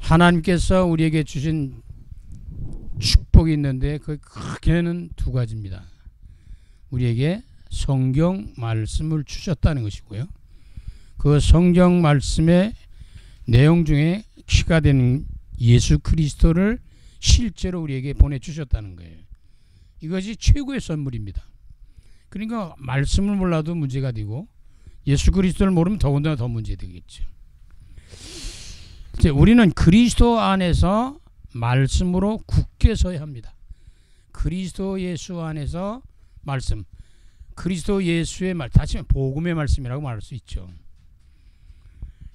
하나님께서 우리에게 주신 축복이 있는데 그 크게는 두 가지입니다. 우리에게 성경 말씀을 주셨다는 것이고요. 그 성경 말씀의 내용 중에 피가 된 예수 그리스도를 실제로 우리에게 보내주셨다는 거예요. 이것이 최고의 선물입니다. 그러니까 말씀을 몰라도 문제가 되고 예수 그리스도를 모르면 더군다나 더 문제되겠죠. 이제 우리는 그리스도 안에서 말씀으로 굳게 서야 합니다. 그리스도 예수 안에서 말씀, 그리스도 예수의 말, 다시 말하면 복음의 말씀이라고 말할 수 있죠.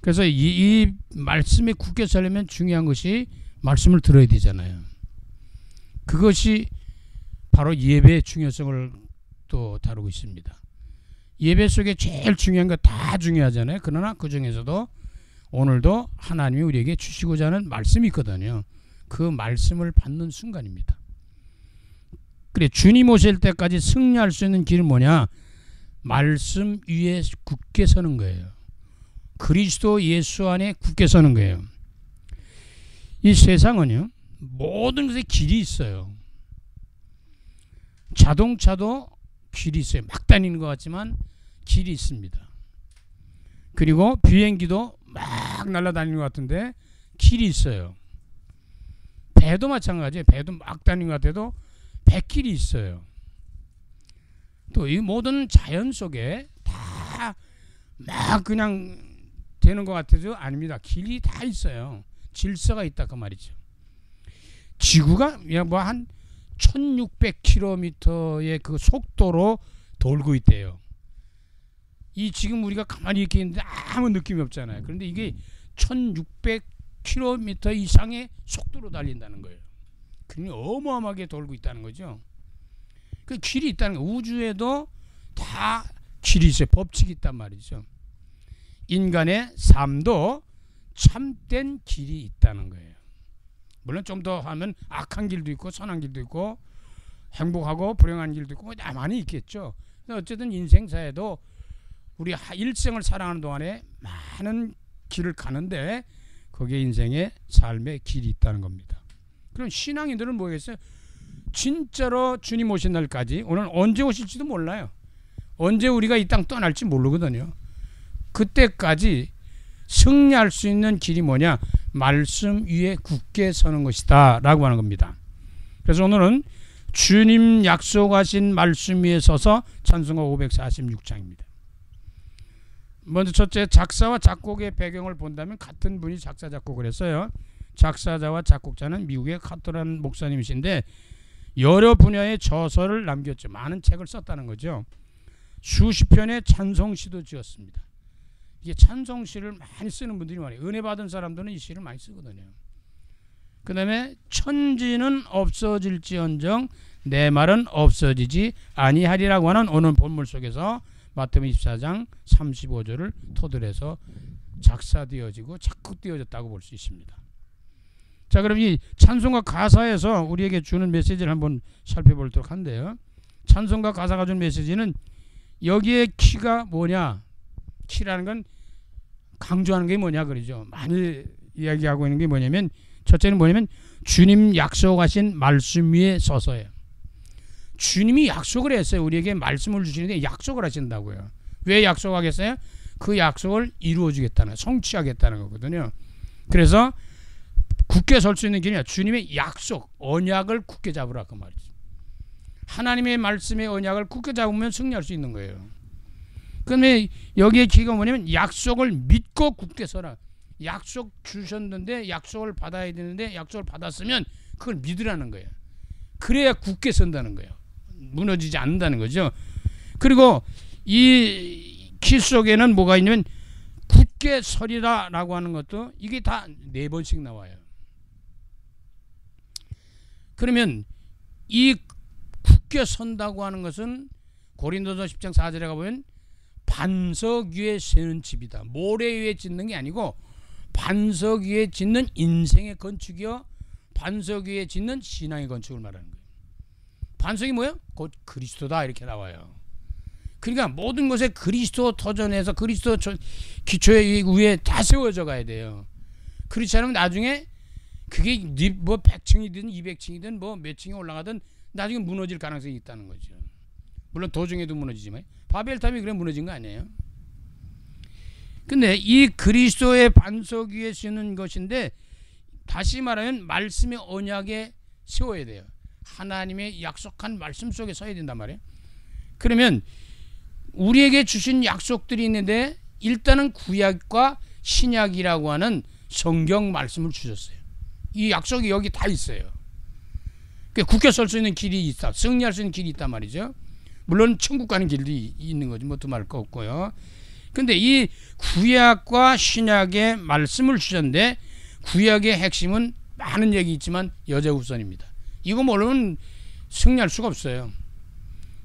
그래서 이 말씀에 굳게 서려면 중요한 것이 말씀을 들어야 되잖아요. 그것이 바로 예배의 중요성을 또 다루고 있습니다. 예배 속에 제일 중요한 거 다 중요하잖아요. 그러나 그 중에서도 오늘도 하나님이 우리에게 주시고자 하는 말씀이 있거든요. 그 말씀을 받는 순간입니다. 그래, 주님 오실 때까지 승리할 수 있는 길은 뭐냐? 말씀 위에 굳게 서는 거예요. 그리스도 예수 안에 굳게 서는 거예요. 이 세상은요, 모든 것에 길이 있어요. 자동차도 길이 있어요. 막 다니는 것 같지만 길이 있습니다. 그리고 비행기도 막 날아다니는 것 같은데 길이 있어요. 배도 마찬가지예요. 배도 막 다니는 것 같아도 배길이 있어요. 또 이 모든 자연 속에 다 막 그냥 되는 것 같아도 아닙니다. 길이 다 있어요. 질서가 있다 그 말이죠. 지구가 뭐 한 1600km의 그 속도로 돌고 있대요. 이 지금 우리가 가만히 이렇게 있는데 아무 느낌이 없잖아요. 그런데 이게 1600km 이상의 속도로 달린다는 거예요. 그러니 어마어마하게 돌고 있다는 거죠. 그 길이 있다는 거예요. 우주에도 다 길이 있어요. 법칙이 있단 말이죠. 인간의 삶도 참된 길이 있다는 거예요. 물론 좀 더 하면 악한 길도 있고 선한 길도 있고 행복하고 불행한 길도 있고 많이 있겠죠. 어쨌든 인생사에도 우리 일생을 살아가는 동안에 많은 길을 가는데 거기에 인생의 삶의 길이 있다는 겁니다. 그럼 신앙인들은 뭐겠어요? 진짜로 주님 오신 날까지, 오늘 언제 오실지도 몰라요. 언제 우리가 이 땅 떠날지 모르거든요. 그때까지 승리할 수 있는 길이 뭐냐? 말씀 위에 굳게 서는 것이다 라고 하는 겁니다. 그래서 오늘은 주님 약속하신 말씀 위에 서서 찬송가 546장입니다. 먼저 첫째, 작사와 작곡의 배경을 본다면 같은 분이 작사 작곡을 했어요. 작사자와 작곡자는 미국의 카토란 목사님이신데 여러 분야의 저서를 남겼죠. 많은 책을 썼다는 거죠. 수십 편의 찬송시도 지었습니다. 이게 찬송시를 많이 쓰는 분들이 많아요. 은혜 받은 사람들은 이 시를 많이 쓰거든요. 그 다음에 천지는 없어질지언정 내 말은 없어지지 아니하리라고 하는 오늘 본문 속에서 마태복음 24장 35절을 토대로 해서 작사되어지고 작곡되어졌다고 볼 수 있습니다. 자, 그럼 이 찬송가 가사에서 우리에게 주는 메시지를 한번 살펴보도록 한데요. 찬송가 가사가 주는 메시지는 여기에 키가 뭐냐? 키라는 건 강조하는 게 뭐냐 그러죠. 많이 이야기하고 있는 게 뭐냐면 첫째는 뭐냐면 주님 약속하신 말씀 위에 서서예요. 주님이 약속을 했어요. 우리에게 말씀을 주시는데 약속을 하신다고요. 왜 약속하겠어요? 그 약속을 이루어주겠다는, 성취하겠다는 거거든요. 그래서 굳게 설 수 있는 길이냐? 주님의 약속, 언약을 굳게 잡으라 그 말이죠. 하나님의 말씀의 언약을 굳게 잡으면 승리할 수 있는 거예요. 그런데 여기에 기가 뭐냐면 약속을 믿고 굳게 서라. 약속 주셨는데 약속을 받아야 되는데 약속을 받았으면 그걸 믿으라는 거예요. 그래야 굳게 선다는 거예요. 무너지지 않는다는 거죠. 그리고 이 키 속에는 뭐가 있냐면 굳게 서리라 라고 하는 것도 이게 다 4번씩 나와요. 그러면 이 굳게 선다고 하는 것은 고린도서 10장 4절에 가보면 반석 위에 세는 집이다. 모래 위에 짓는 게 아니고 반석 위에 짓는 인생의 건축이요, 반석 위에 짓는 신앙의 건축을 말하는 거예요. 반석이 뭐예요? 곧 그리스도다 이렇게 나와요. 그러니까 모든 것에 그리스도 터전에서 그리스도 기초의 위에 다 세워져 가야 돼요. 그렇지 않으면 나중에 그게 뭐 100층이든 200층이든 뭐 몇 층이 올라가든 나중에 무너질 가능성이 있다는 거죠. 물론 도중에도 무너지지만 바벨탑이 그래 무너진 거 아니에요. 근데 이 그리스도의 반석 위에 쓰는 것인데, 다시 말하면 말씀의 언약에 세워야 돼요. 하나님의 약속한 말씀 속에 서야 된단 말이에요. 그러면 우리에게 주신 약속들이 있는데, 일단은 구약과 신약이라고 하는 성경 말씀을 주셨어요. 이 약속이 여기 다 있어요. 굳게 설 수 있는 길이 있다, 승리할 수 있는 길이 있단 말이죠. 물론 천국 가는 길도 있는 거지, 뭐 또 말 거 없고요. 근데 이 구약과 신약의 말씀을 주셨는데, 구약의 핵심은 많은 얘기 있지만 여자 후손입니다. 이거 모르면 승리할 수가 없어요.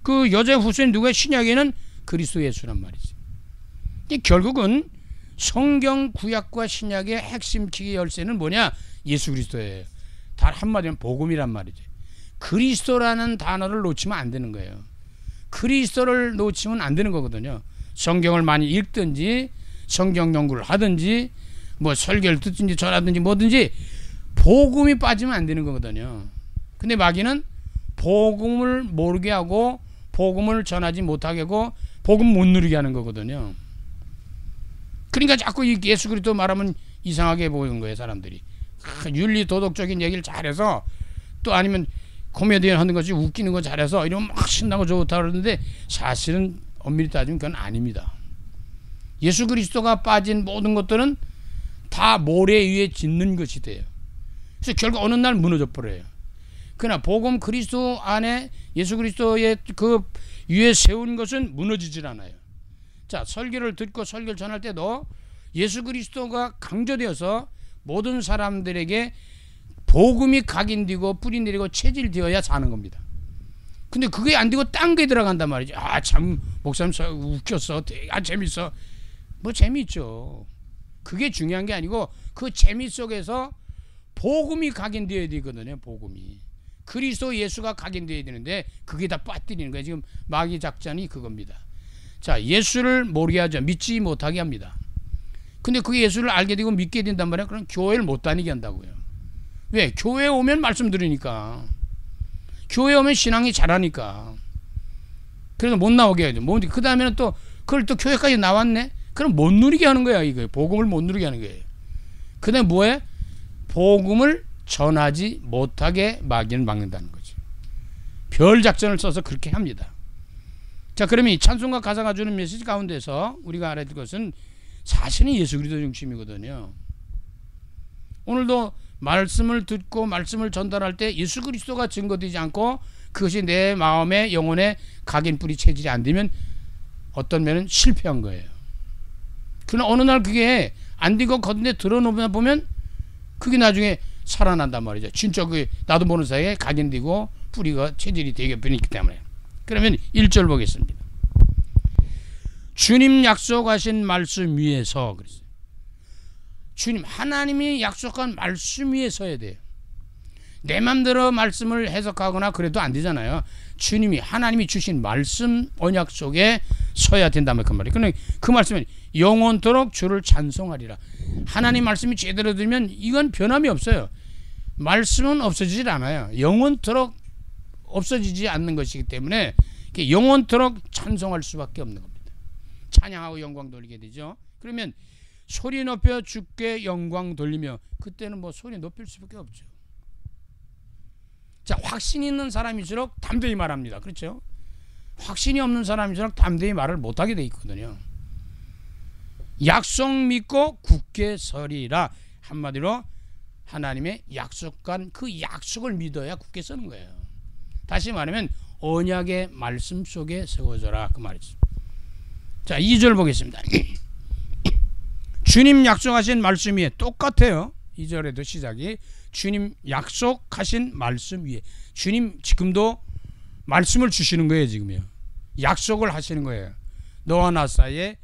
그 여자 후손이 누구야? 신약에는 그리스도 예수란 말이지. 결국은 성경 구약과 신약의 핵심 키의 열쇠는 뭐냐? 예수 그리스도예요. 단 한마디면 복음이란 말이지. 그리스도라는 단어를 놓치면 안 되는 거예요. 그리스도를 놓치면 안 되는 거거든요. 성경을 많이 읽든지 성경 연구를 하든지 뭐 설교를 듣든지 전하든지 뭐든지 복음이 빠지면 안 되는 거거든요. 근데 마귀는 복음을 모르게 하고 복음을 전하지 못하게 하고 복음 못 누리게 하는 거거든요. 그러니까 자꾸 이 예수 그리스도 말하면 이상하게 보이는 거예요, 사람들이. 윤리 도덕적인 얘기를 잘해서, 또 아니면 코미디언 하는 것이 웃기는 거 잘해서 이러면 막 신나고 좋다 그러는데, 사실은 엄밀히 따지면 그건 아닙니다. 예수 그리스도가 빠진 모든 것들은 다 모래 위에 짓는 것이 돼요. 그래서 결국 어느 날 무너져 버려요. 그러나 복음 그리스도 안에 예수 그리스도의 그 위에 세운 것은 무너지질 않아요. 자, 설교를 듣고 설교를 전할 때도 예수 그리스도가 강조되어서 모든 사람들에게 복음이 각인되고 뿌리 내리고 체질되어야 사는 겁니다. 근데 그게 안 되고 딴 게 들어간단 말이죠. 아, 참 목사님 웃겼어, 아 재밌어. 뭐 재미있죠. 그게 중요한 게 아니고 그 재미 속에서 복음이 각인되어야 되거든요. 복음이 그리스도 예수가 각인되어야 되는데 그게 다 빠뜨리는 거예요. 지금 마귀 작전이 그겁니다. 자, 예수를 모르게 하죠. 믿지 못하게 합니다. 근데 그 예수를 알게 되고 믿게 된단 말이에요. 그럼 교회를 못 다니게 한다고요. 왜? 교회에 오면 말씀 들으니까. 교회에 오면 신앙이 자라니까. 그래서 못 나오게 해야죠. 그 다음에는 또 그걸 또 교회까지 나왔네? 그럼 못 누리게 하는 거야. 이거 복음을 못 누리게 하는 거예요. 그 다음에 뭐해? 복음을 전하지 못하게 마귀는 막는다는 거죠. 별 작전을 써서 그렇게 합니다. 자, 그러면 이 찬송가 가사가 주는 메시지 가운데서 우리가 알아야 될 것은 사실은 예수 그리스도 중심이거든요. 오늘도 말씀을 듣고 말씀을 전달할 때 예수 그리스도가 증거되지 않고 그것이 내 마음에 영혼에 각인 뿌리 체질이 안 되면 어떤 면은 실패한 거예요. 그러나 어느 날 그게 안 되고 겉에 드러놓으면 보면 그게 나중에 살아난단 말이죠. 진짜 그 나도 모르는 사이에 각인되고 뿌리가 체질이 되게 변했기 때문에. 그러면 1절 보겠습니다. 주님 약속하신 말씀 위에서 그랬어요. 주님 하나님이 약속한 말씀 위에 서야 돼요. 내 맘대로 말씀을 해석하거나 그래도 안 되잖아요. 주님이 하나님이 주신 말씀 언약 속에 서야 된다면 그 말이에요. 그러니까 그 말씀은 영원토록 주를 찬송하리라. 하나님 말씀이 제대로 들면 이건 변함이 없어요. 말씀은 없어지질 않아요. 영원토록 없어지지 않는 것이기 때문에 영원토록 찬송할 수밖에 없는 겁니다. 찬양하고 영광 돌리게 되죠. 그러면 소리 높여 주께 영광 돌리며, 그때는 뭐 소리 높일 수밖에 없죠. 자, 확신이 있는 사람일수록 담대히 말합니다. 그렇죠? 확신이 없는 사람일수록 담대히 말을 못하게 돼 있거든요. 약속 믿고 굳게 서리라. 한마디로 하나님의 약속한 그 약속을 믿어야 굳게 서는 거예요. 다시 말하면 언약의 말씀 속에 세워져라 그 말이죠. 자, 2절 보겠습니다. 주님 약속하신 말씀 위에 똑같아요. 2절에도 시작이 주님 약속하신 말씀 위에. 주님 지금도 말씀을 주시는 거예요. 지금요. 약속을 하시는 거예요. 너와 나 사이에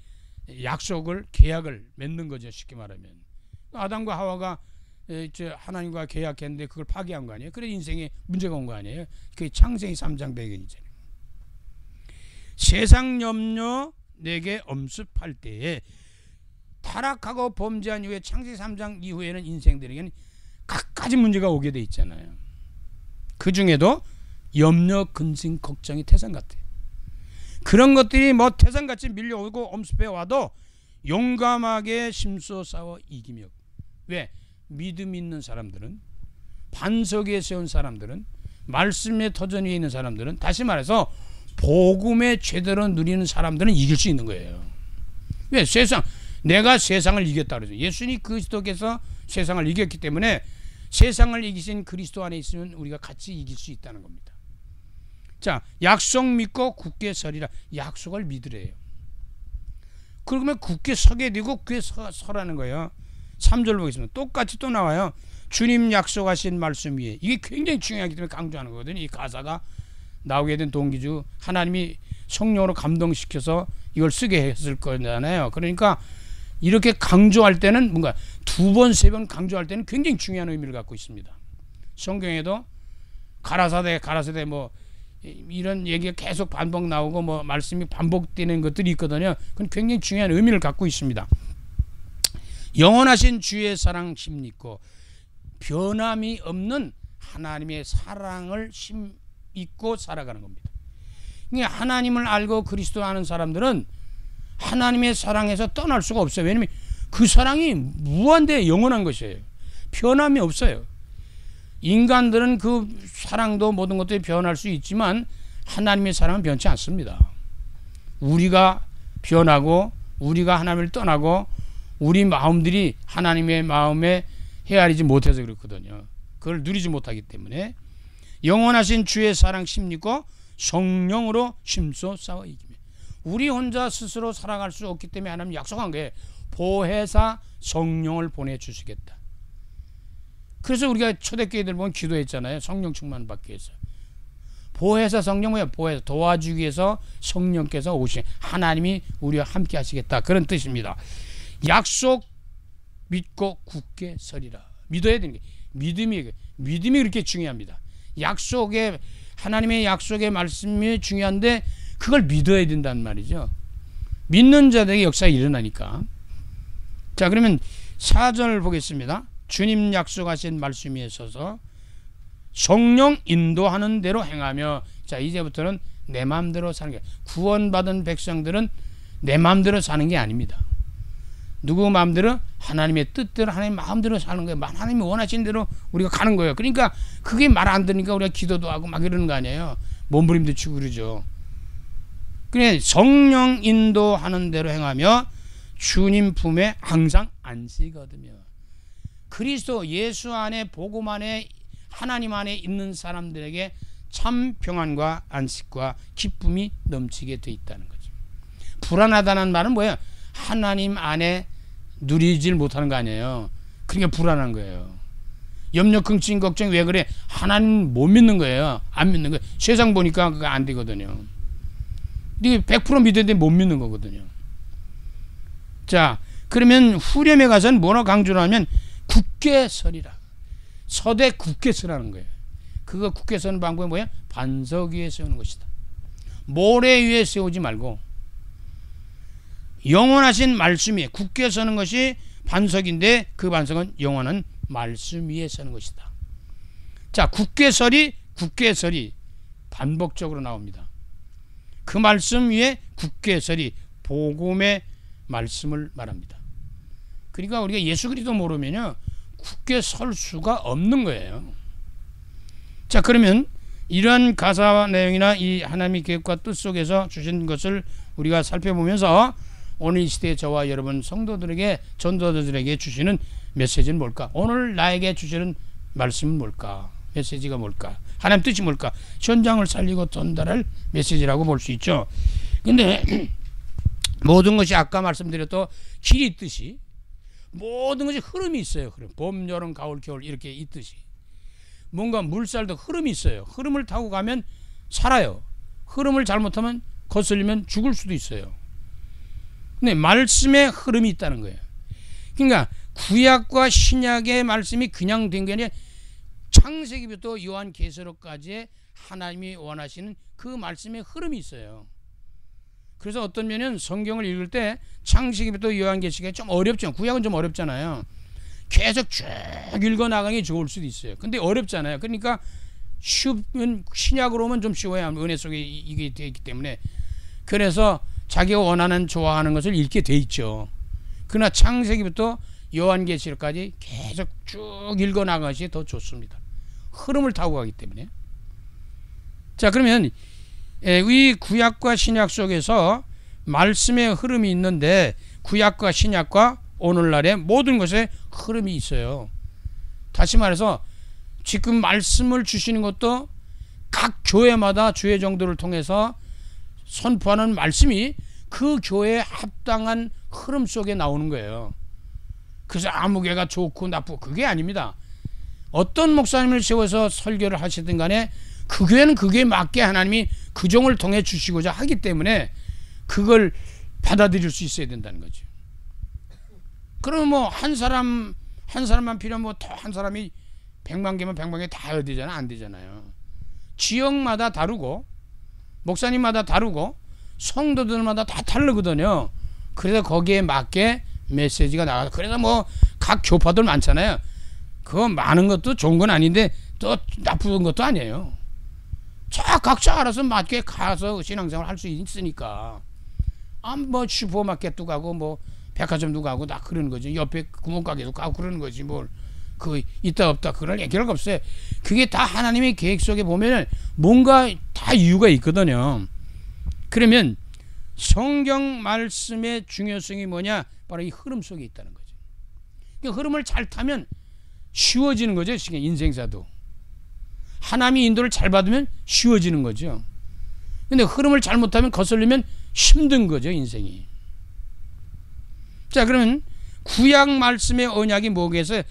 약속을 계약을 맺는 거죠. 쉽게 말하면 아담과 하와가 하나님과 계약했는데 그걸 파기한 거 아니에요. 그래 인생에 문제가 온 거 아니에요. 그게 창세기 3장 배경이잖아요. 세상 염려 내게 엄습할 때에 타락하고 범죄한 이후에 창세기 3장 이후에는 인생들에게는 가지 문제가 오게 돼 있잖아요. 그 중에도 염려, 근심, 걱정이 태산 같아요. 그런 것들이 뭐 태산같이 밀려오고 엄습해 와도 용감하게 심소 싸워 이기며. 왜? 믿음 있는 사람들은, 반석 위에 세운 사람들은, 말씀의 터전 위에 있는 사람들은, 다시 말해서 복음의 제대로 누리는 사람들은 이길 수 있는 거예요. 왜? 내가 세상을 이겼다 그러죠. 예수님 그리스도께서 세상을 이겼기 때문에 세상을 이기신 그리스도 안에 있으면 우리가 같이 이길 수 있다는 겁니다. 자, 약속 믿고 굳게 서리라. 약속을 믿으래요. 그러면 굳게 서게 되고 굳게 서라는 거예요. 3절 보겠습니다. 똑같이 또 나와요. 주님 약속하신 말씀 위에. 이게 굉장히 중요하기 때문에 강조하는 거거든요. 이 가사가 나오게 된 동기 중 하나님이 성령으로 감동시켜서 이걸 쓰게 했을 거잖아요. 그러니까 이렇게 강조할 때는 뭔가 2번, 3번 강조할 때는 굉장히 중요한 의미를 갖고 있습니다. 성경에도 가라사대 뭐 이런 얘기가 계속 반복 나오고 뭐 말씀이 반복되는 것들이 있거든요. 그건 굉장히 중요한 의미를 갖고 있습니다. 영원하신 주의 사랑 심있고 변함이 없는 하나님의 사랑을 심있고 살아가는 겁니다. 그러니까 하나님을 알고 그리스도 아는 사람들은 하나님의 사랑에서 떠날 수가 없어요. 왜냐하면 그 사랑이 무한대 영원한 것이에요. 변함이 없어요. 인간들은 그 사랑도 모든 것들이 변할 수 있지만 하나님의 사랑은 변치 않습니다. 우리가 변하고 우리가 하나님을 떠나고 우리 마음들이 하나님의 마음에 헤아리지 못해서 그렇거든요. 그걸 누리지 못하기 때문에 영원하신 주의 사랑 심있고 성령으로 심소 싸워 이기며. 우리 혼자 스스로 살아갈 수 없기 때문에 하나님 약속한 거예요. 보혜사 성령을 보내주시겠다. 그래서 우리가 초대교회들 보면 기도했잖아요. 성령 충만 받기 위해서. 보혜사 성령 뭐예요? 보혜사 도와주기 위해서 성령께서 오신 하나님이 우리와 함께 하시겠다. 그런 뜻입니다. 약속 믿고 굳게 서리라. 믿어야 되는 게 믿음이 그렇게 중요합니다. 약속에 하나님의 약속의 말씀이 중요한데 그걸 믿어야 된다는 말이죠. 믿는 자들에게 역사가 일어나니까. 자, 그러면 4절 보겠습니다. 주님 약속하신 말씀 위에 서서 성령 인도하는 대로 행하며. 자, 이제부터는 내 마음대로 사는 게, 구원받은 백성들은 내 마음대로 사는 게 아닙니다. 누구 마음대로? 하나님의 뜻대로 하나님 마음대로 사는 거예요. 하나님이 원하시는 대로 우리가 가는 거예요. 그러니까 그게 말 안 들으니까 우리가 기도도 하고 막 이러는 거 아니에요. 몸부림도 치고 그러죠. 그래, 성령 인도하는 대로 행하며 주님 품에 항상 안식 얻으며. 그리스도 예수 안에 복음 안에 하나님 안에 있는 사람들에게 참 평안과 안식과 기쁨이 넘치게 돼 있다는 거죠. 불안하다는 말은 뭐예요? 하나님 안에 누리질 못하는 거 아니에요. 그러니까 불안한 거예요. 염려, 근심, 걱정 왜 그래? 하나님 못 믿는 거예요. 안 믿는 거예요. 세상 보니까 그거 안 되거든요. 이게 100% 믿어야 돼 못 믿는 거거든요. 자, 그러면 후렴에 가서는 뭐라고 강조를 하면 굳게 서리라. 서되 굳게 서라는 거예요. 그거 굳게 서는 방법이 뭐야? 반석 위에 세우는 것이다. 모래 위에 세우지 말고 영원하신 말씀 위에 굳게 서는 것이 반석인데 그 반석은 영원한 말씀 위에 서는 것이다. 자, 굳게 서리 반복적으로 나옵니다. 그 말씀 위에 굳게 서리 복음의 말씀을 말합니다. 그러니까 우리가 예수 그리스도 모르면요 굳게 설 수가 없는 거예요. 자, 그러면 이러한 가사 내용이나 이 하나님의 계획과 뜻 속에서 주신 것을 우리가 살펴보면서 오늘 이 시대에 저와 여러분 성도들에게 전도자들에게 주시는 메시지는 뭘까? 오늘 나에게 주시는 말씀은 뭘까? 메시지가 뭘까? 하나님 뜻이 뭘까? 현장을 살리고 전달할 메시지라고 볼 수 있죠. 근데 모든 것이 아까 말씀드렸던 길이 있듯이 모든 것이 흐름이 있어요. 흐름. 봄, 여름, 가을, 겨울 이렇게 있듯이 뭔가 물살도 흐름이 있어요. 흐름을 타고 가면 살아요. 흐름을 잘못하면 거슬리면 죽을 수도 있어요. 근데 말씀의 흐름이 있다는 거예요. 그러니까 구약과 신약의 말씀이 그냥 된 게 아니라 창세기부터 요한계시록까지의 하나님이 원하시는 그 말씀의 흐름이 있어요. 그래서 어떤 면은 성경을 읽을 때 창세기부터 요한계시록이 좀 어렵죠. 구약은 좀 어렵잖아요. 계속 쭉 읽어나가는 게 좋을 수도 있어요. 근데 어렵잖아요. 그러니까 쉬우면 신약으로 오면 좀 쉬워야 은혜 속에 이게 되어 있기 때문에 그래서 자기가 원하는 좋아하는 것을 읽게 돼 있죠. 그러나 창세기부터 요한계시록까지 계속 쭉 읽어나가는 것이 더 좋습니다. 흐름을 타고 가기 때문에. 자, 그러면 이 구약과 신약 속에서 말씀의 흐름이 있는데 구약과 신약과 오늘날의 모든 것에 흐름이 있어요. 다시 말해서 지금 말씀을 주시는 것도 각 교회마다 주의 정도를 통해서 선포하는 말씀이 그 교회에 합당한 흐름 속에 나오는 거예요. 그래서 아무 교회가 좋고 나쁘고 그게 아닙니다. 어떤 목사님을 세워서 설교를 하시든 간에 그 교회는 그 교회에 맞게 하나님이 그 종을 통해 주시고자 하기 때문에 그걸 받아들일 수 있어야 된다는 거죠. 그러면 뭐 한 사람만 필요하면 뭐 더 한 사람이 100만 개면 100만 개 다 해야 되잖아? 안 되잖아요. 지역마다 다르고 목사님마다 다르고 성도들마다 다 다르거든요. 그래서 거기에 맞게 메시지가 나가서 그래서 뭐 각 교파들 많잖아요. 그거 많은 것도 좋은 건 아닌데 또 나쁜 것도 아니에요. 자, 각자 알아서 맞게 가서 신앙생활 할 수 있으니까. 뭐 슈퍼마켓도 가고 뭐 백화점도 가고 다 그러는 거지. 옆에 구멍가게도 가고 그러는 거지. 뭘 그 있다 없다 그럴 얘기가 없어요. 그게 다 하나님의 계획 속에 보면 뭔가 다 이유가 있거든요. 그러면 성경 말씀의 중요성이 뭐냐? 바로 이 흐름 속에 있다는 거죠. 그 흐름을 잘 타면 쉬워지는 거죠. 인생사도. 하나님의 인도를 잘 받으면 쉬워지는 거죠. 근데 흐름을 잘못하면 거슬리면 힘든 거죠, 인생이. 자, 그러면 구약 말씀의 언약이 뭐겠어요?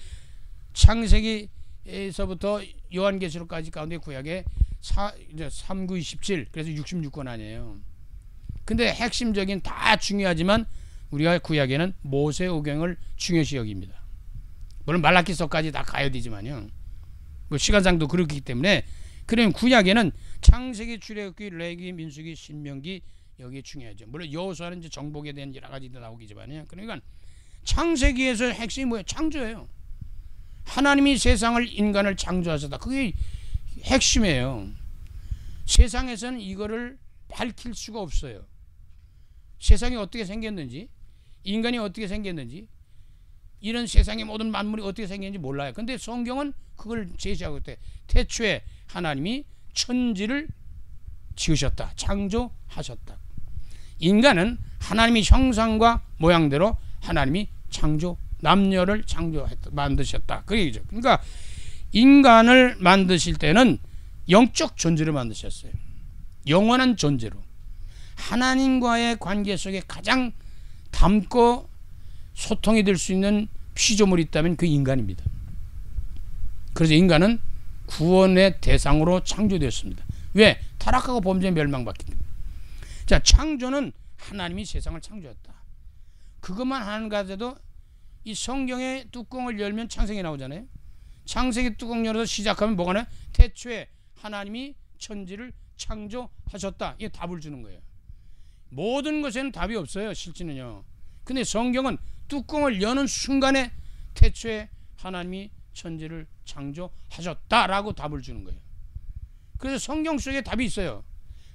창세기에서부터 요한계시록까지 가운데 구약에 3, 9, 17 그래서 66권 아니에요. 근데 핵심적인 다 중요하지만 우리가 구약에는 모세오경을 중요시 여깁니다. 물론 말라기서까지 다 가야 되지만요. 뭐 시간상도 그렇기 때문에 그러면 구약에는 창세기, 출애굽기, 레위기, 민수기, 신명기 여기 중요하죠. 물론 여호수아는 이제 정복에 대한 여러 가지도 나오겠지만요. 그러니까 창세기에서 핵심이 뭐예요? 창조예요. 하나님이 세상을 인간을 창조하셨다. 그게 핵심이에요. 세상에서는 이거를 밝힐 수가 없어요. 세상이 어떻게 생겼는지, 인간이 어떻게 생겼는지, 이런 세상의 모든 만물이 어떻게 생겼는지 몰라요. 근데 성경은 그걸 제시하고 있대. 태초에 하나님이 천지를 지으셨다. 창조하셨다. 인간은 하나님의 형상과 모양대로 하나님이 남녀를 만드셨다. 그 얘기죠. 그러니까 인간을 만드실 때는 영적 존재를 만드셨어요. 영원한 존재로. 하나님과의 관계 속에 가장 닮고 소통이 될 수 있는 피조물이 있다면 그 인간입니다. 그래서 인간은 구원의 대상으로 창조되었습니다. 왜? 타락하고 범죄에 멸망받기 때문에. 자, 창조는 하나님이 세상을 창조했다. 그것만 하는 가지도 이 성경의 뚜껑을 열면 창세기 나오잖아요. 창세기 뚜껑 열어서 시작하면 뭐가 나요? 태초에 하나님이 천지를 창조하셨다. 이게 답을 주는 거예요. 모든 것에는 답이 없어요. 실제는요. 근데 성경은 뚜껑을 여는 순간에 태초에 하나님이 천지를 창조하셨다라고 답을 주는 거예요. 그래서 성경 속에 답이 있어요.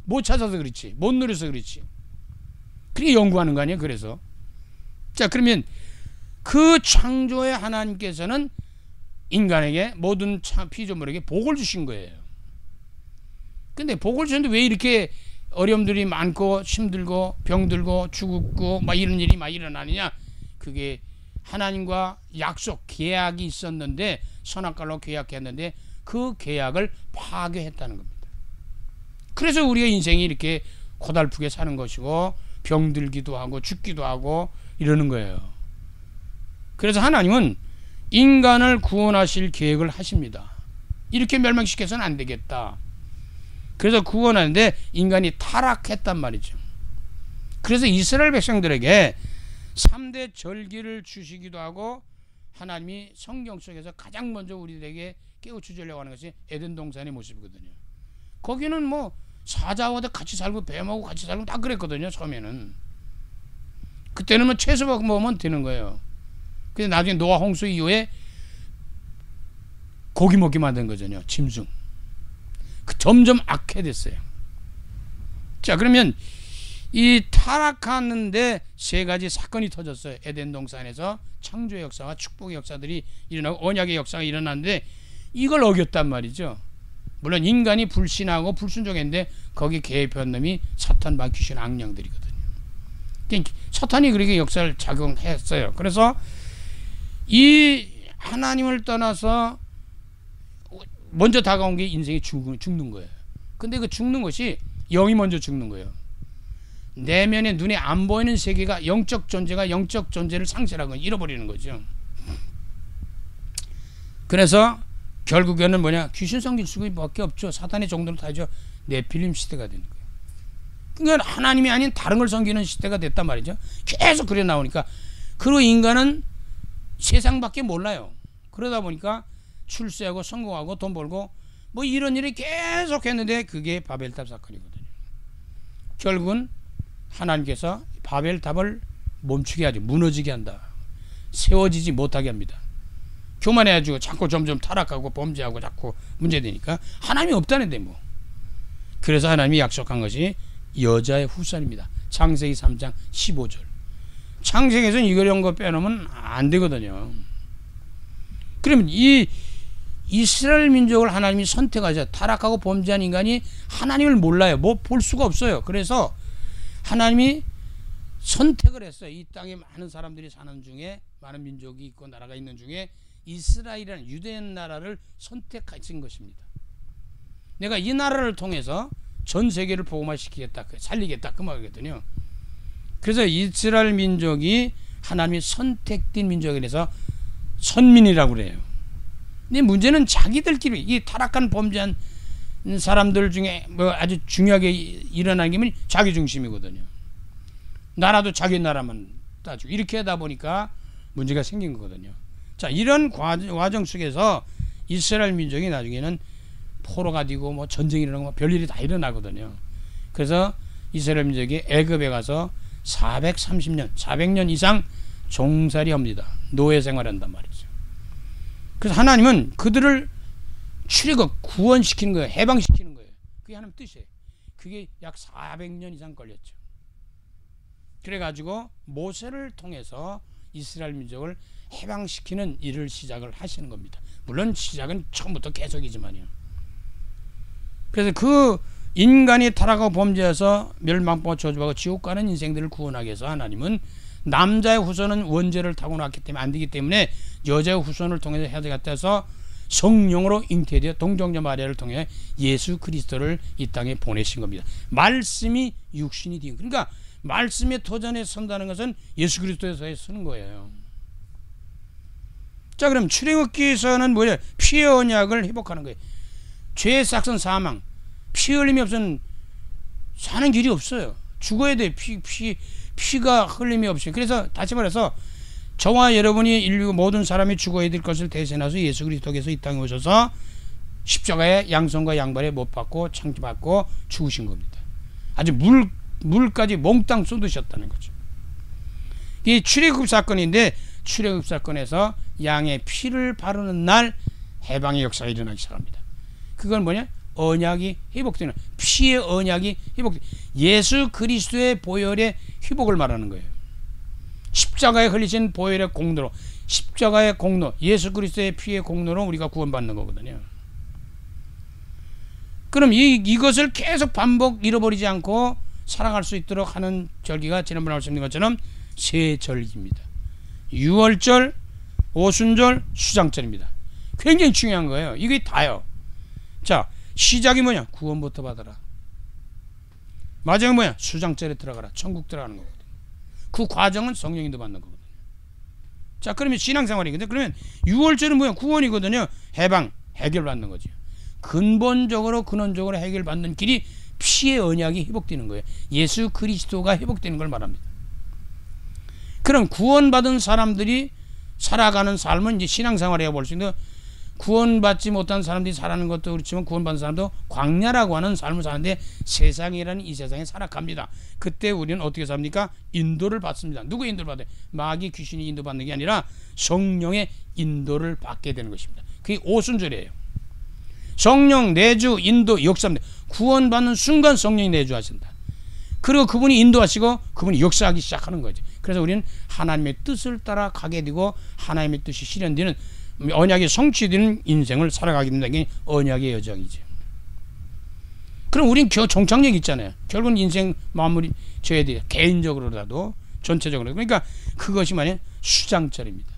못 찾아서 그렇지. 못 누려서 그렇지. 그러니까 연구하는 거 아니에요. 그래서. 자, 그러면 그 창조의 하나님께서는 인간에게 모든 피조물에게 복을 주신 거예요. 근데 복을 주는데 왜 이렇게 어려움들이 많고 힘들고 병들고 죽고 막 이런 일이 막 일어나느냐? 그게 하나님과 약속, 계약이 있었는데 선악과로 계약했는데 그 계약을 파괴했다는 겁니다. 그래서 우리가 인생이 이렇게 고달프게 사는 것이고 병들기도 하고 죽기도 하고 이러는 거예요. 그래서 하나님은 인간을 구원하실 계획을 하십니다. 이렇게 멸망시켜서는 안 되겠다. 그래서 구원하는데 인간이 타락했단 말이죠. 그래서 이스라엘 백성들에게 3대 절기를 주시기도 하고 하나님이 성경 속에서 가장 먼저 우리들에게 깨우쳐주려고 하는 것이 에덴 동산의 모습이거든요. 거기는 뭐 사자와 같이 살고 뱀하고 같이 살고 다 그랬거든요. 처음에는. 그때는 뭐 채소 먹으면 되는 거예요. 근데 나중에 노아 홍수 이후에 고기 먹게 만든 거잖아요. 짐승. 점점 악해졌어요. 자, 그러면 이 타락하는데 세 가지 사건이 터졌어요. 에덴 동산에서 창조의 역사와 축복의 역사들이 일어나고 언약의 역사가 일어났는데 이걸 어겼단 말이죠. 물론 인간이 불신하고 불순종했는데 거기 개입한 놈이 사탄과 귀신 악령들이거든요. 그러니까 사탄이 그렇게 역사를 작용했어요. 그래서 이 하나님을 떠나서 먼저 다가온 게 인생이 죽는 거예요. 근데 그 죽는 것이 영이 먼저 죽는 거예요. 내면에 눈에 안 보이는 세계가 영적 존재가 영적 존재를 상실하고 잃어버리는 거죠. 그래서 결국에는 뭐냐, 귀신 섬길 수밖에 없죠. 사탄의 정도로 타죠. 네필림 시대가 되는 거예요. 그러니까 하나님이 아닌 다른 걸 섬기는 시대가 됐단 말이죠. 계속 그래 나오니까 그리고 인간은 세상밖에 몰라요. 그러다 보니까 출세하고 성공하고 돈 벌고 뭐 이런 일이 계속 했는데 그게 바벨탑 사건이거든요. 결국은 하나님께서 바벨탑을 멈추게 하죠. 무너지게 한다. 세워지지 못하게 합니다. 교만해가지고 자꾸 점점 타락하고 범죄하고 자꾸 문제되니까 하나님이 없다는데 뭐. 그래서 하나님이 약속한 것이 여자의 후손입니다. 창세기 3장 15절. 창세기에서는 이런 거 빼놓으면 안 되거든요. 그러면 이 이스라엘 민족을 하나님이 선택하자. 타락하고 범죄한 인간이 하나님을 몰라요. 뭐 볼 수가 없어요. 그래서 하나님이 선택을 했어요. 이 땅에 많은 사람들이 사는 중에, 많은 민족이 있고 나라가 있는 중에 이스라엘이라는 유대인 나라를 선택하신 것입니다. 내가 이 나라를 통해서 전 세계를 복음화시키겠다, 살리겠다 그 말이거든요. 그래서 이스라엘 민족이 하나님이 선택된 민족이라서 선민이라고 그래요. 근데 문제는 자기들끼리 이 타락한 범죄한 사람들 중에 뭐 아주 중요하게 일어나는 게 뭐냐, 자기 중심이거든요. 나라도 자기 나라만 따지고 이렇게 하다 보니까 문제가 생긴 거거든요. 자, 이런 과정 속에서 이스라엘 민족이 나중에는 포로가 되고 뭐 전쟁이 일어나고 뭐 별일이 다 일어나거든요. 그래서 이스라엘 민족이 애굽에 가서 430년, 400년 이상 종살이 합니다. 노예 생활한단 말이죠. 그래서 하나님은 그들을 출애굽 구원시키는 거예요. 해방시키는 거예요. 그게 하나님 뜻이에요. 그게 약 400년 이상 걸렸죠. 그래가지고 모세를 통해서 이스라엘 민족을 해방시키는 일을 시작을 하시는 겁니다. 물론 시작은 처음부터 계속이지만요. 그래서 그 인간이 타락하고 범죄해서 멸망과 저주하고 지옥 가는 인생들을 구원하기 위해서 하나님은 남자의 후손은 원죄를 타고났기 때문에 안 되기 때문에 여자의 후손을 통해서 해야 되겠다 성령으로 잉태되어 동정녀 마리아를 통해 예수 그리스도를 이 땅에 보내신 겁니다. 말씀이 육신이 된, 그러니까 말씀의 도전에 선다는 것은 예수 그리스도에서 쓰는 거예요. 자, 그럼 출애굽기에서는 뭐냐? 피의 언약을 회복하는 거예요. 죄의 싹은 사망. 피 흘림이 없으면 사는 길이 없어요. 죽어야 돼. 피가 흘림이 없어요. 그래서 다시 말해서 저와 여러분이 인류 모든 사람이 죽어야 될 것을 대신해서 예수 그리스도께서 이 땅에 오셔서 십자가의 양손과 양발에 못 박고 창조받고 죽으신 겁니다. 아주 물까지 몽땅 쏟으셨다는 거죠. 이 출애굽 사건인데 출애굽 사건에서 양의 피를 바르는 날 해방의 역사가 일어나기 시작합니다. 그건 뭐냐? 언약이 회복되는, 피의 언약이 회복되는, 예수 그리스도의 보혈의 회복을 말하는 거예요. 십자가에 흘리신 보혈의 공로로, 십자가의 공로, 예수 그리스도의 피의 공로로 우리가 구원받는 거거든요. 그럼 이것을 계속 반복 잃어버리지 않고 살아갈 수 있도록 하는 절기가 지난번에 말씀드린 것처럼 세 절기입니다. 유월절, 오순절, 수장절입니다. 굉장히 중요한 거예요. 이게 다요. 자, 시작이 뭐냐? 구원부터 받아라. 마지막이 뭐냐? 수장절에 들어가라. 천국 들어가는 거거든요. 그 과정은 성령님도 받는 거거든요. 자, 그러면 신앙생활이거든요. 그러면 유월절은 뭐야? 구원이거든요. 해방, 해결받는 거죠. 근본적으로 근원적으로 해결받는 길이 피의 언약이 회복되는 거예요. 예수 그리스도가 회복되는 걸 말합니다. 그럼 구원받은 사람들이 살아가는 삶은 이제 신앙생활이라고 볼 수 있는데, 구원받지 못한 사람들이 살아가는 것도 그렇지만 구원받은 사람도 광야라고 하는 삶을 사는데 세상이라는 이 세상에 살아갑니다. 그때 우리는 어떻게 삽니까? 인도를 받습니다. 누구 인도를 받아요? 마귀 귀신이 인도받는 게 아니라 성령의 인도를 받게 되는 것입니다. 그게 오순절이에요. 성령 내주 인도 역사입니다. 구원받는 순간 성령이 내주하신다. 그리고 그분이 인도하시고 그분이 역사하기 시작하는 거죠. 그래서 우리는 하나님의 뜻을 따라 가게 되고 하나님의 뜻이 실현되는 언약이 성취되는 인생을 살아가게 된다는 게 언약의 여정이죠. 그럼 우린 종착역이 있잖아요. 결국은 인생 마무리 져야 돼요. 개인적으로라도 전체적으로. 그러니까 그것이 만약 수장절입니다.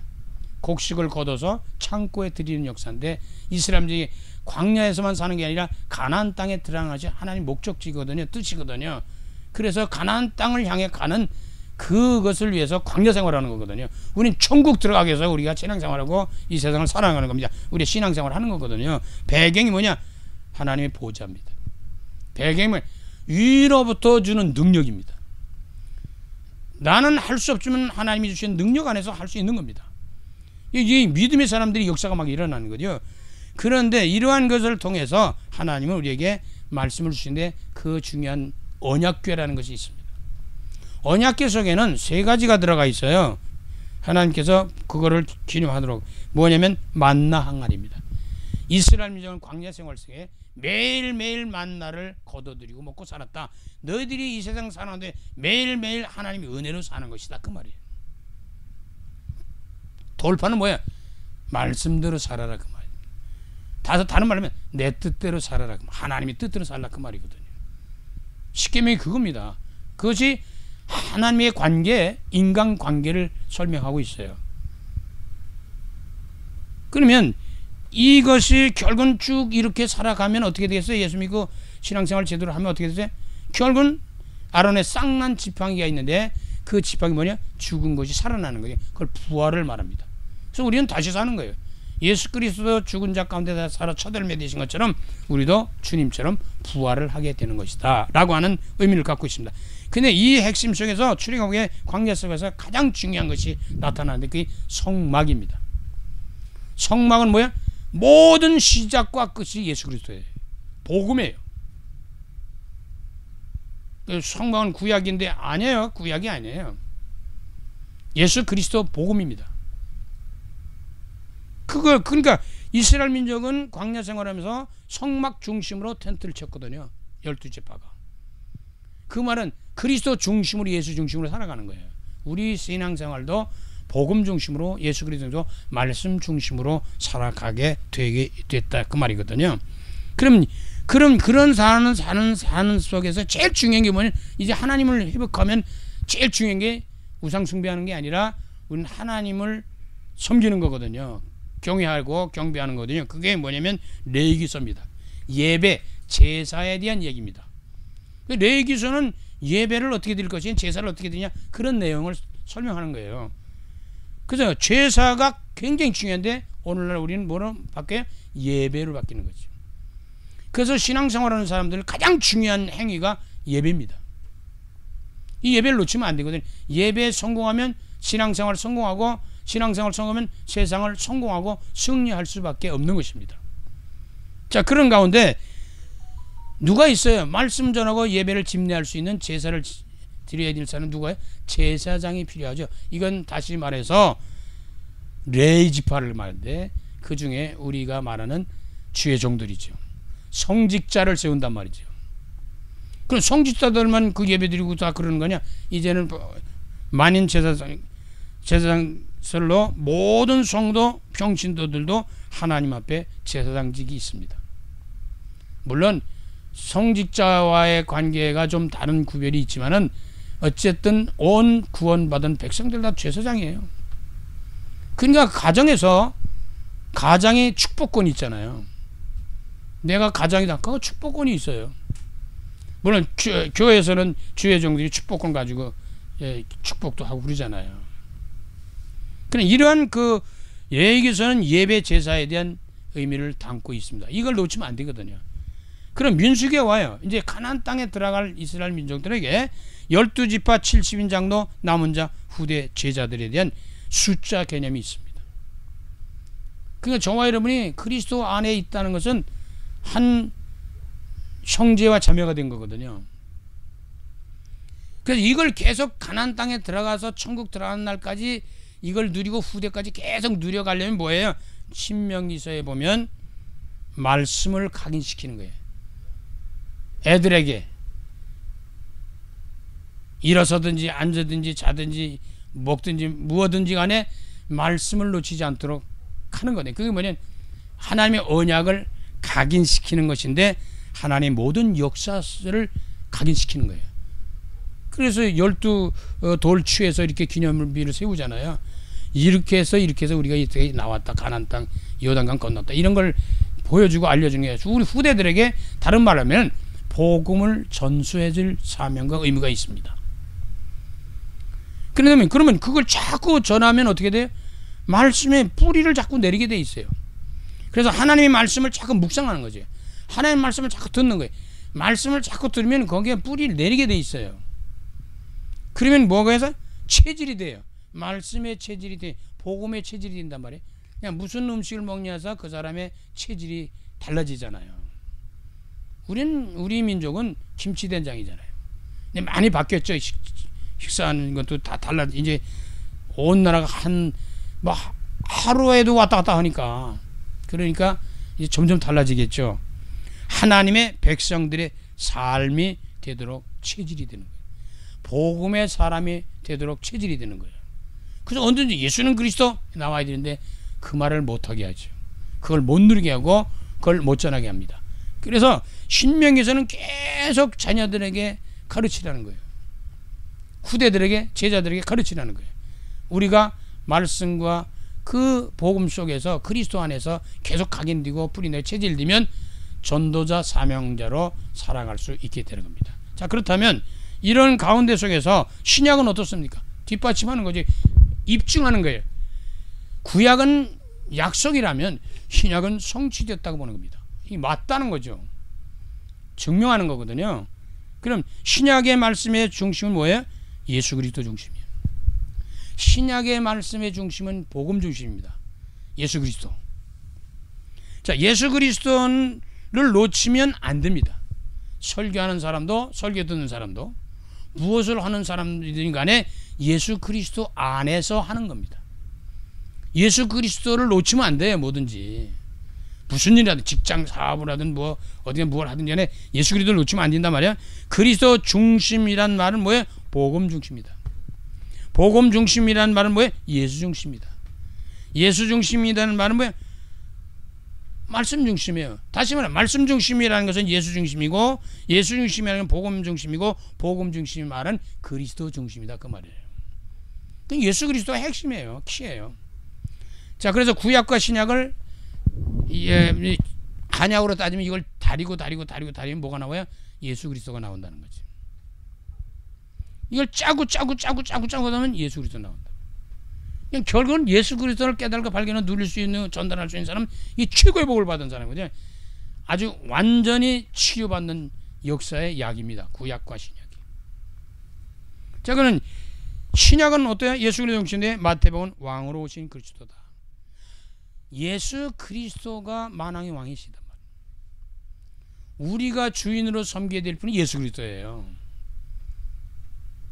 곡식을 걷어서 창고에 들이는 역사인데 이스라엘들이 광야에서만 사는 게 아니라 가나안 땅에 들어가는 것이 하나님 목적지거든요. 뜻이거든요. 그래서 가나안 땅을 향해 가는 그것을 위해서 광야 생활하는 거거든요. 우리는 천국 들어가기 위해서 우리가 신앙생활하고 이 세상을 살아가는 겁니다. 우리 신앙생활 하는 거거든요. 배경이 뭐냐? 하나님의 보좌입니다. 배경은 위로부터 주는 능력입니다. 나는 할 수 없지만 하나님이 주신 능력 안에서 할 수 있는 겁니다. 이 믿음의 사람들이 역사가 막 일어나는 거죠. 그런데 이러한 것을 통해서 하나님은 우리에게 말씀을 주시는데 그 중요한 언약궤라는 것이 있습니다. 언약궤 속에는 세 가지가 들어가 있어요. 하나님께서 그거를 기념하도록 뭐냐면 만나 항아리입니다. 이스라엘 민족은 광야 생활 속에 매일매일 만나를 거둬들이고 먹고 살았다. 너희들이 이 세상 사는데 매일매일 하나님의 은혜로 사는 것이다. 그 말이에요. 돌파는 뭐야? 말씀대로 살아라 그 말이에요. 다른 말로 하면 내 뜻대로 살아라. 하나님의 뜻대로 살라 그 말이거든요. 십계명이 그겁니다. 그것이 하나님의 관계, 인간관계를 설명하고 있어요. 그러면 이것이 결국은 쭉 이렇게 살아가면 어떻게 되겠어요? 예수 믿고 신앙생활 제대로 하면 어떻게 되세요? 결국은 아론의 쌍난 지팡이가 있는데 그 지팡이 뭐냐? 죽은 것이 살아나는 거예요. 그걸 부활을 말합니다. 그래서 우리는 다시 사는 거예요. 예수 그리스도 죽은 자 가운데 살아 처절매 되신 것처럼 우리도 주님처럼 부활을 하게 되는 것이다 라고 하는 의미를 갖고 있습니다. 근데 이 핵심 속에서 출애굽의 광야 속에서 가장 중요한 것이 나타나는데 그게 성막입니다. 성막은 뭐야? 모든 시작과 끝이 예수 그리스도예요. 복음이에요. 성막은 구약인데 아니에요. 구약이 아니에요. 예수 그리스도 복음입니다. 그러니까 이스라엘 민족은 광야 생활하면서 성막 중심으로 텐트를 쳤거든요. 12지파가. 그 말은 그리스도 중심으로 예수 중심으로 살아가는 거예요. 우리 신앙생활도 복음 중심으로 예수 그리스도 말씀 중심으로 살아가게 되게 됐다 그 말이거든요. 그럼 그런 사는 속에서 제일 중요한 게 뭐냐면 이제 하나님을 회복하면 제일 중요한 게 우상 숭배하는 게 아니라 우리는 하나님을 섬기는 거거든요. 경외하고 경배하는 거거든요. 그게 뭐냐면 레위기서입니다. 예배, 제사에 대한 얘기입니다. 레위기서는 예배를 어떻게 드릴 것이냐, 제사를 어떻게 드리냐 그런 내용을 설명하는 거예요. 그래서 제사가 굉장히 중요한데 오늘날 우리는 뭐로 바뀌어요? 예배로 바뀌는 거죠. 그래서 신앙생활하는 사람들 가장 중요한 행위가 예배입니다. 이 예배를 놓치면 안 되거든요. 예배에 성공하면 신앙생활 성공하고 신앙생활 성공하면 세상을 성공하고 승리할 수밖에 없는 것입니다. 자, 그런 가운데 누가 있어요? 말씀 전하고 예배를 집례할 수 있는 제사를 드려야 될 사람은 누가요? 제사장이 필요하죠. 이건 다시 말해서 레위지파를 말하는데 그 중에 우리가 말하는 주의 종들이죠. 성직자를 세운단 말이죠. 그럼 성직자들만 그 예배 드리고 다 그러는 거냐? 이제는 만인 제사장설로 모든 성도 평신도들도 하나님 앞에 제사장직이 있습니다. 물론 성직자와의 관계가 좀 다른 구별이 있지만은 어쨌든 온 구원받은 백성들 다 제사장이에요. 그러니까 가정에서 가장의 축복권이 있잖아요. 내가 가장이다. 그 축복권이 있어요. 물론 교회에서는 주의 종들이 축복권 가지고 축복도 하고 그러잖아요. 그럼 이러한 그 레위기서는 예배 제사에 대한 의미를 담고 있습니다. 이걸 놓치면 안 되거든요. 그럼 민수기에 와요. 이제 가나안 땅에 들어갈 이스라엘 민족들에게 12지파 70인 장로 남은 자 후대 제자들에 대한 숫자 개념이 있습니다. 그러니까 저와 여러분이 그리스도 안에 있다는 것은 한 형제와 자매가 된 거거든요. 그래서 이걸 계속 가나안 땅에 들어가서 천국 들어가는 날까지 이걸 누리고 후대까지 계속 누려가려면 뭐예요? 신명기서에 보면 말씀을 각인시키는 거예요. 애들에게 일어서든지 앉아든지 자든지 먹든지 무엇든지 간에 말씀을 놓치지 않도록 하는 거네. 그게 뭐냐면 하나님의 언약을 각인시키는 것인데 하나님의 모든 역사를 각인시키는 거예요. 그래서 12돌 취해서 이렇게 기념비를 세우잖아요. 이렇게 해서 우리가 이렇게 나왔다. 가나안 땅 요단강 건넜다. 이런 걸 보여주고 알려주는 게 우리 후대들에게 다른 말로 하면 복음을 전수해줄 사명과 의무가 있습니다. 그러면 그걸 자꾸 전하면 어떻게 돼요? 말씀의 뿌리를 자꾸 내리게 돼 있어요. 그래서 하나님의 말씀을 자꾸 묵상하는 거죠. 하나님의 말씀을 자꾸 듣는 거예요. 말씀을 자꾸 들으면 거기에 뿌리를 내리게 돼 있어요. 그러면 뭐가 해서? 체질이 돼요. 말씀의 체질이 돼. 복음의 체질이 된단 말이에요. 그냥 무슨 음식을 먹냐 해서 그 사람의 체질이 달라지잖아요. 우리 민족은 김치된장이잖아요. 근데 많이 바뀌었죠. 식사하는 것도 다 달라. 이제 온 나라가 하루에도 왔다 갔다 하니까 그러니까 이제 점점 달라지겠죠. 하나님의 백성들의 삶이 되도록 체질이 되는 거예요. 복음의 사람이 되도록 체질이 되는 거예요. 그래서 언제든지 예수는 그리스도 나와야 되는데 그 말을 못하게 하죠. 그걸 못 누리게 하고 그걸 못 전하게 합니다. 그래서 신명기에서는 계속 자녀들에게 가르치라는 거예요. 후대들에게, 제자들에게 가르치라는 거예요. 우리가 말씀과 그 복음 속에서 그리스도 안에서 계속 각인되고 뿌리내 체질되면 전도자 사명자로 살아갈 수 있게 되는 겁니다. 자, 그렇다면 이런 가운데 속에서 신약은 어떻습니까? 뒷받침하는 거지. 입증하는 거예요. 구약은 약속이라면 신약은 성취됐다고 보는 겁니다. 이게 맞다는 거죠. 증명하는 거거든요. 그럼 신약의 말씀의 중심은 뭐예요? 예수 그리스도 중심이에요. 신약의 말씀의 중심은 복음 중심입니다. 예수 그리스도. 자, 예수 그리스도를 놓치면 안 됩니다. 설교하는 사람도 설교 듣는 사람도 무엇을 하는 사람들인 간에 예수 그리스도 안에서 하는 겁니다. 예수 그리스도를 놓치면 안 돼요. 뭐든지 무슨 일이라든 직장 사업을 하든 뭐 어디에 뭘 하든 간에 예수 그리스도를 놓치면 안 된단 말이야. 그리스도 중심이란 말은 뭐예요? 복음 중심이다. 복음 중심이라는 말은 뭐예요? 예수 중심이다. 예수 중심이라는 말은 뭐예요? 말씀 중심이에요. 다시 말하면 말씀 중심이라는 것은 예수 중심이고 예수 중심이라는 건 복음 중심이고 복음 중심이 말은 그리스도 중심이다. 그 말이에요. 예수 그리스도가 핵심이에요. 키예요. 자, 그래서 구약과 신약을 한약으로 따지면 이걸 다리면 뭐가 나와요? 예수 그리스도가 나온다는 거지. 이걸 짜고 하면 예수 그리스도 나온다. 그냥 결국은 예수 그리스도를 깨달고 발견을 누릴 수 있는, 전달할 수 있는 사람은 이 최고의 복을 받은 사람이거든요. 아주 완전히 치유받는 역사의 약입니다. 구약과 신약이. 자, 그는 신약은 어때요? 예수 그리스도 중심인데 마태복음 왕으로 오신 그리스도다. 예수 그리스도가 만왕의 왕이시단 말이에요. 우리가 주인으로 섬겨야 될 분이 예수 그리스도예요.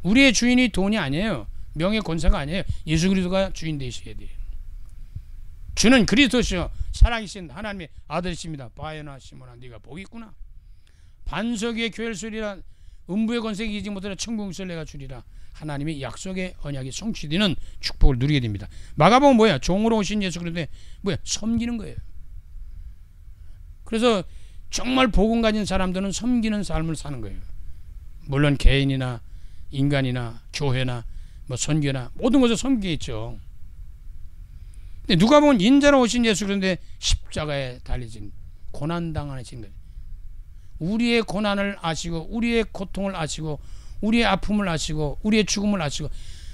우리의 주인이 돈이 아니에요. 명예 권세가 아니에요. 예수 그리스도가 주인 되셔야 돼요. 주는 그리스도시요 살아계신 하나님의 아들이십니다. 바요나 시몬아 네가 복이 있구나. 반석 위에 교회를 쓰리라. 음부의 권세가 이기지 못하는 천국을 내가 주리라. 하나님의 약속의 언약이 성취되는 축복을 누리게 됩니다. 마가복음 뭐야? 종으로 오신 예수 그리스도의 뭐야? 섬기는 거예요. 그래서 정말 복음 가진 사람들은 섬기는 삶을 사는 거예요. 물론 개인이나 인간이나 교회나 뭐 선교나 모든 것을 섬기겠죠. 근데 누가 보면 인자로 오신 예수 그런데 십자가에 달리신 고난당하신 거예요. 우리의 고난을 아시고 우리의 고통을 아시고 우리의 아픔을 아시고 우리의 죽음을 아시고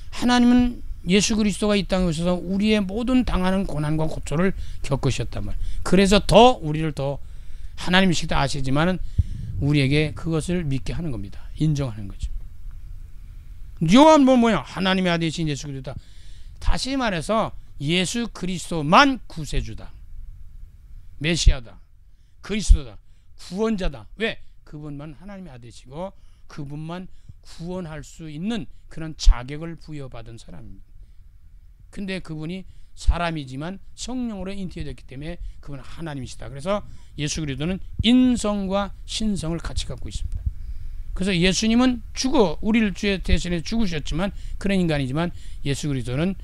하나님은 예수 그리스도가 이 땅에 오셔서 우리의 모든 당하는 고난과 고초를 겪으셨단 말이에요. 그래서 더 우리를 더 하나님이시다 아시지만은 우리에게 그것을 믿게 하는 겁니다. 인정하는 거죠. 요한 뭐야? 하나님의 아들이신 예수 그리스도다. 다시 말해서 예수 그리스도만 구세주다. 메시아다, 그리스도다, 구원자다. 왜? 그분만 하나님의 아들이시고 그분만 구원할 수 있는 그런 자격을 부여받은 사람입니다. 근데 그분이 사람이지만 성령으로 인티어졌기 때문에 그분은 하나님이시다. 그래서 예수 그리스도는 인성과 신성을 같이 갖고 있습니다. 그래서 예수님은 우리를 주의 대신에 죽으셨지만 그런 인간이지만 예수 그리스도는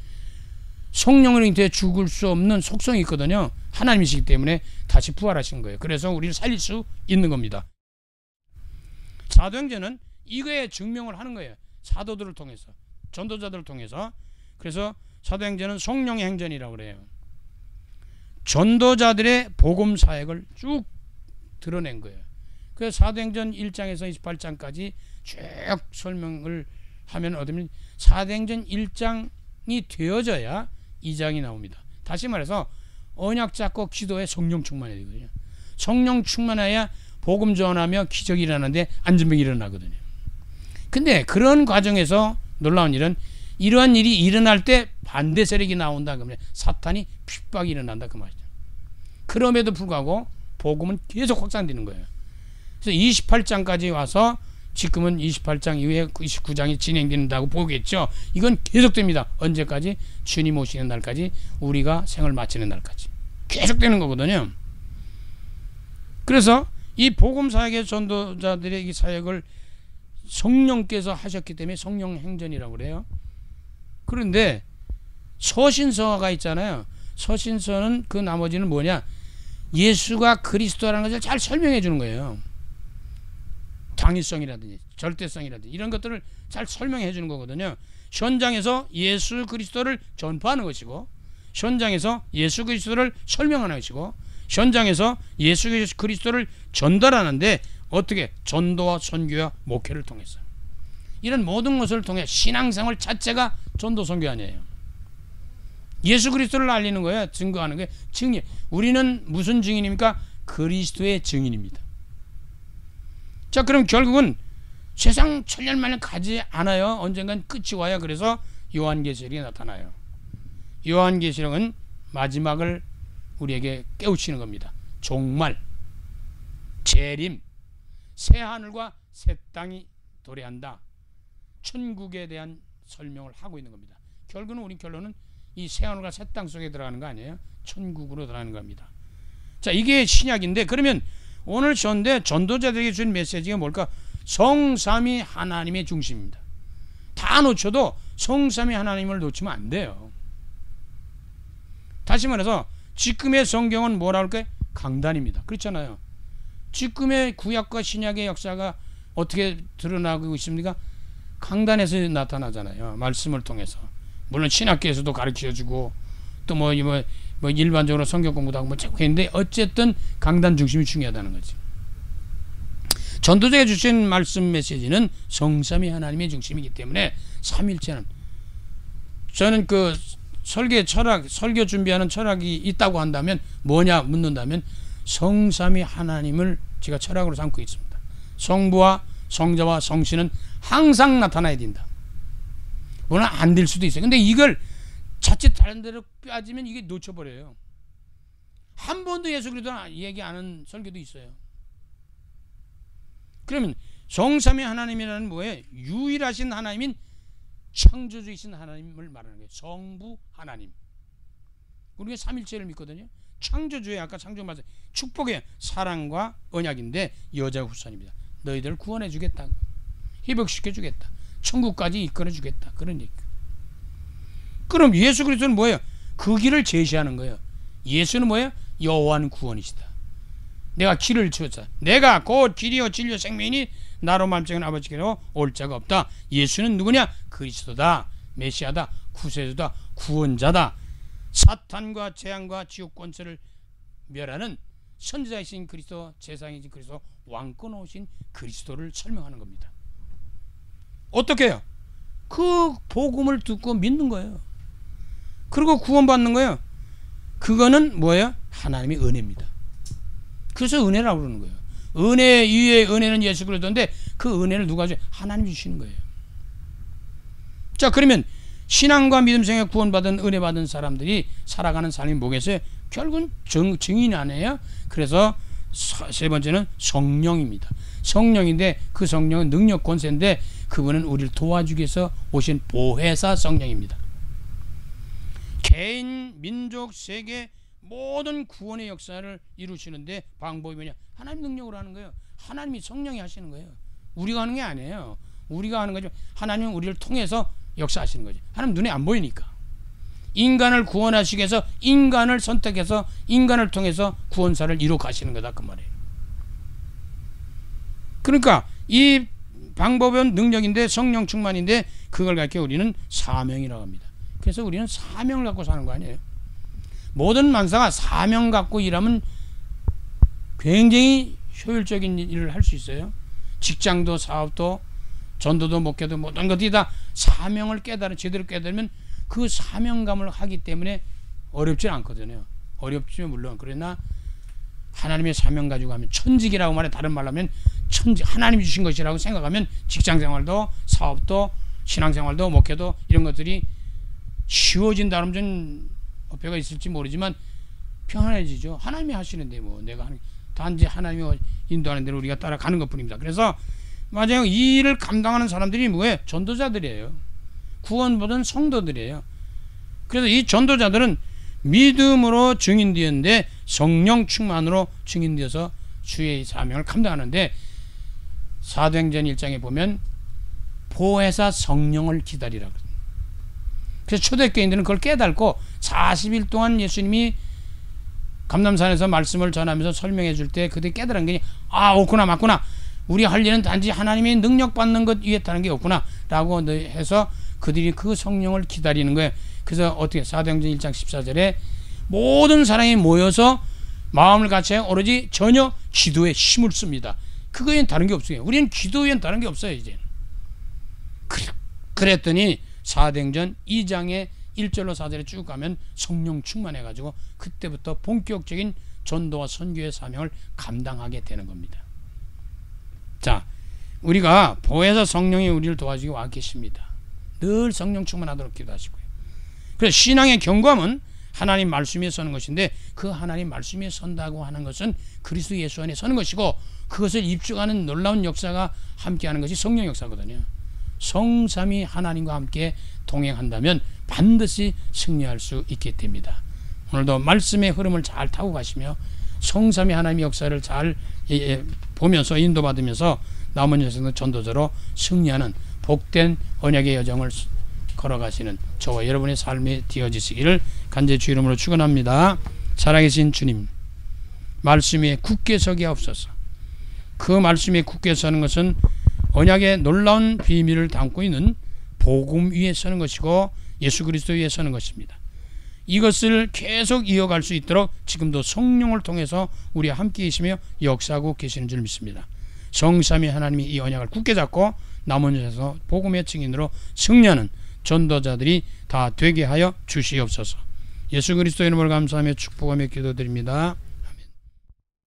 성령으로 인해 죽을 수 없는 속성이 있거든요. 하나님이시기 때문에 다시 부활하신 거예요. 그래서 우리를 살릴 수 있는 겁니다. 사도행전은 이거에 증명을 하는 거예요. 사도들을 통해서, 전도자들을 통해서. 그래서 사도행전은 성령의 행전이라고 그래요. 전도자들의 복음 사역을 쭉 드러낸 거예요. 그래서 사도행전 1장에서 28장까지 쭉 설명을 하면 어쩌면 사도행전 1장이 되어져야 2장이 나옵니다. 다시 말해서 언약 잡고 기도에 성령 충만해야 되거든요. 성령 충만해야 복음 전하며 기적이 일어나는데 안전병이 일어나거든요. 근데 그런 과정에서 놀라운 일은 이러한 일이 일어날 때 반대 세력이 나온다 그러면 사탄이 핍박이 일어난다 그 말이죠. 그럼에도 불구하고 복음은 계속 확산되는 거예요. 그래서 28장까지 와서 지금은 28장 이후에 29장이 진행된다고 보겠죠. 이건 계속됩니다. 언제까지? 주님 오시는 날까지, 우리가 생을 마치는 날까지 계속되는 거거든요. 그래서 이 복음 사역의 전도자들의 이 사역을 성령께서 하셨기 때문에 성령 행전이라고 그래요. 그런데 서신서가 있잖아요. 서신서는 그 나머지는 뭐냐? 예수가 그리스도라는 것을 잘 설명해 주는 거예요. 당위성이라든지 절대성이라든지 이런 것들을 잘 설명해 주는 거거든요. 현장에서 예수 그리스도를 전파하는 것이고, 현장에서 예수 그리스도를 설명하는 것이고, 현장에서 예수 그리스도를 전달하는데 어떻게? 전도와 선교와 목회를 통해서. 이런 모든 것을 통해 신앙생활 자체가 전도 선교 아니에요. 예수 그리스도를 알리는 거예요. 증거하는 거예요. 증인. 우리는 무슨 증인입니까? 그리스도의 증인입니다. 자, 그럼 결국은 세상 천년만년 가지 않아요. 언젠간 끝이 와요. 그래서 요한계시록이 나타나요. 요한계시록은 마지막을 우리에게 깨우치는 겁니다. 종말, 재림, 새 하늘과 새 땅이 도래한다. 천국에 대한 설명을 하고 있는 겁니다. 결국은 우리 결론은 이 새 하늘과 새 땅 속에 들어가는 거 아니에요? 천국으로 들어가는 겁니다. 자, 이게 신약인데, 그러면 오늘 전도자들에게 준 메시지가 뭘까? 성삼위 하나님의 중심입니다. 다 놓쳐도 성삼위 하나님을 놓치면 안 돼요. 다시 말해서 지금의 성경은 뭐라 할까요? 강단입니다. 그렇잖아요. 지금의 구약과 신약의 역사가 어떻게 드러나고 있습니까? 강단에서 나타나잖아요. 말씀을 통해서. 물론 신학교에서도 가르쳐주고 또 뭐 일반적으로 성경 공부도 하고 뭐 자꾸 했는데 어쨌든 강단 중심이 중요하다는 거지. 전도자가 주신 말씀 메시지는 성삼위 하나님의 중심이기 때문에 삼일체는, 저는 그 설교 준비하는 철학이 있다고 한다면 뭐냐 묻는다면 성삼위 하나님을 제가 철학으로 삼고 있습니다. 성부와 성자와 성신은 항상 나타나야 된다. 물론 안 될 수도 있어요. 근데 이걸 자칫 다른 데로 빠지면 이게 놓쳐버려요. 한 번도 예수 그리스도 얘기 안 한 설교도 있어요. 그러면 성삼위 하나님이라는 뭐예요? 유일하신 하나님인 창조주이신 하나님을 말하는 거예요. 성부 하나님. 우리가 삼일체를 믿거든요. 창조주의, 아까 창조 말씀 축복의 사랑과 언약인데 여자 후손입니다. 너희들을 구원해 주겠다. 회복시켜 주겠다. 천국까지 이끌어 주겠다. 그런 얘기. 그럼 예수 그리스도는 뭐예요? 그 길을 제시하는 거예요. 예수는 뭐예요? 여호와는 구원이시다. 내가 길을 주었다. 내가 곧 길이요 진리요 생명이니 나로 말미암아 아버지께로 올 자가 없다. 예수는 누구냐? 그리스도다. 메시아다. 구세주다. 구원자다. 사탄과 재앙과 지옥 권세를 멸하는 선지자이신 그리스도, 제사장이신 그리스도, 왕권 오신 그리스도를 설명하는 겁니다. 어떻게 해요? 그 복음을 듣고 믿는 거예요. 그리고 구원받는 거예요. 그거는 뭐예요? 하나님의 은혜입니다. 그래서 은혜라고 그러는 거예요. 은혜 위에 은혜는 예수 그리스도인데 그 은혜를 누가 줘요? 하나님이 주시는 거예요. 자, 그러면 신앙과 믿음 생에 구원받은 은혜 받은 사람들이 살아가는 삶이 뭐겠어요? 결국은 증인 아니에요. 그래서 세 번째는 성령입니다. 성령인데 그 성령은 능력 권세인데 그분은 우리를 도와주기 위해서 오신 보혜사 성령입니다. 개인, 민족, 세계 모든 구원의 역사를 이루시는데 방법이 뭐냐? 하나님 능력으로 하는 거예요. 하나님이 성령이 하시는 거예요. 우리가 하는 게 아니에요. 우리가 하는 거죠. 하나님은 우리를 통해서 역사하시는 거죠. 하나님 눈에 안 보이니까. 인간을 구원하시기 위해서 인간을 선택해서 인간을 통해서 구원사를 이루어 가시는 거다 그 말이에요. 그러니까 이 방법은 능력인데 성령 충만인데 그걸 갖고 우리는 사명이라고 합니다. 그래서 우리는 사명을 갖고 사는 거 아니에요. 모든 만사가 사명 갖고 일하면 굉장히 효율적인 일을 할 수 있어요. 직장도 사업도 전도도 목회도 모든 것들이 다 사명을 제대로 깨달으면 그 사명감을 하기 때문에 어렵지 않거든요. 어렵지만 물론 그러나 하나님의 사명 가지고 하면 천직이라고 말해. 다른 말로 하면 하나님이 주신 것이라고 생각하면 직장생활도 사업도 신앙생활도 목회도 이런 것들이 쉬워진다 그러면 좀 어폐가 있을지 모르지만 편안해지죠. 하나님이 하시는데 뭐 내가 하는 단지 하나님이 인도하는 대로 우리가 따라가는 것뿐입니다. 그래서 맞아요. 이 일을 감당하는 사람들이 뭐예요? 전도자들이에요. 구원받은 성도들이에요. 그래서 이 전도자들은 믿음으로 증인되었는데 성령 충만으로 증인되어서 주의 사명을 감당하는데 사도행전 1장에 보면 보혜사 성령을 기다리라. 그래서 초대교인들은 그걸 깨닫고 40일 동안 예수님이 감람산에서 말씀을 전하면서 설명해 줄 때 그들이 깨달은 게 없구나 맞구나. 우리 할 일은 단지 하나님의 능력 받는 것 위에 있다는 게 없구나 라고 해서 그들이 그 성령을 기다리는 거예요. 그래서 어떻게 사도행전 1장 14절에 모든 사람이 모여서 마음을 같이 오로지 전혀 기도에 힘을 씁니다. 그거엔 다른 게 없어요. 우리는 기도엔 다른 게 없어요. 이제 그랬더니 사도행전 2장의 1절로 4절에 쭉 가면 성령 충만해가지고 그때부터 본격적인 전도와 선교의 사명을 감당하게 되는 겁니다. 자, 우리가 보혜사 성령이 우리를 도와주기 와 계십니다. 늘 성령 충만하도록 기도하시고요. 그래서 신앙의 경고함은 하나님 말씀 위에 서는 것인데 그 하나님 말씀 위에 선다고 하는 것은 그리스도 예수 안에 서는 것이고 그것을 입증하는 놀라운 역사가 함께하는 것이 성령 역사거든요. 성삼위 하나님과 함께 동행한다면 반드시 승리할 수 있게 됩니다. 오늘도 말씀의 흐름을 잘 타고 가시며 성삼위 하나님의 역사를 잘 보면서 인도받으면서 남은 여생의 전도자로 승리하는 복된 언약의 여정을 걸어가시는 저와 여러분의 삶이 되어지시기를 간절히 주 이름으로 축원합니다. 살아계신 주님, 말씀 위에 굳게 서게 하옵소서. 그 말씀 위에 굳게 서는 것은 언약의 놀라운 비밀을 담고 있는 복음 위에 서는 것이고 예수 그리스도 위에 서는 것입니다. 이것을 계속 이어갈 수 있도록 지금도 성령을 통해서 우리와 함께 계시며 역사하고 계시는 줄 믿습니다. 성삼위 하나님이 이 언약을 굳게 잡고 남은 여에서 복음의 증인으로 승리하는 전도자들이 다 되게 하여 주시옵소서. 예수 그리스도 이름으로 감사하며 축복하며 기도드립니다.